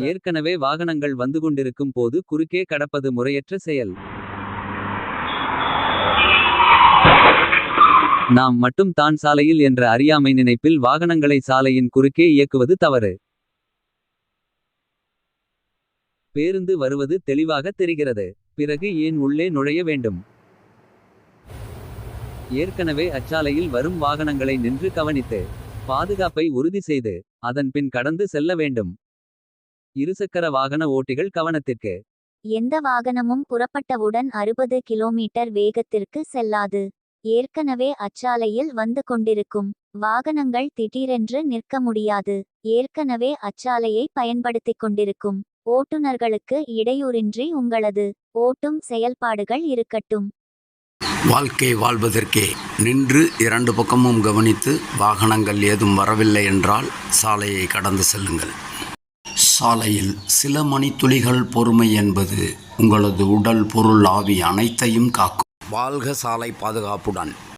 ஏற்கனவே வாகனங்கள் வந்து கொண்டிருக்கும் போது குறுக்கே கடப்பது முறையற்ற செயல். நாம் மட்டும் தான் சாலையில் என்ற அறியாமை நினைப்பில் வாகனங்களை சாலையின் குறுக்கே இயக்குவது தவறு. பேருந்து வருவது தெளிவாக தெரிகிறது. பிறகு ஏன் உள்ளே நுழைய வேண்டும்? ஏற்கனவே அச்சாலையில் வரும் வாகனங்களை நின்று கவனித்து பாதுகாப்பை உறுதி செய்து அதன் பின் கடந்து செல்ல வேண்டும். இருசக்கர வாகன ஓட்டிகள் கவனத்திற்கு. எந்த வாகனமும் புறப்பட்டவுடன் 60 கிலோமீட்டர் வேகத்திற்கு செல்லாது. ஏற்கனவே அச்சாலையில் வந்து கொண்டிருக்கும் வாகனங்கள் திடீரென்று நிற்க முடியாது. ஏற்கனவே அச்சாலையை பயன்படுத்திக் கொண்டிருக்கும் ஓட்டுநர்களுக்கு இடையூறின்றி உங்களது ஓட்டும் செயல்பாடுகள் இருக்கட்டும். வாழ்க்கை வாழ்வதற்கே நின்று இரண்டு பக்கமும் கவனித்து வாகனங்கள் ஏதும் வரவில்லை என்றால் சாலையை கடந்து செல்லுங்கள். சாலையில் சில மணித்துளிகள் பொறுமை என்பது உங்களது உடல் பொருள் ஆவி அனைத்தையும் காக்கும். வாழ்க சாலை பாதுகாப்புடன்.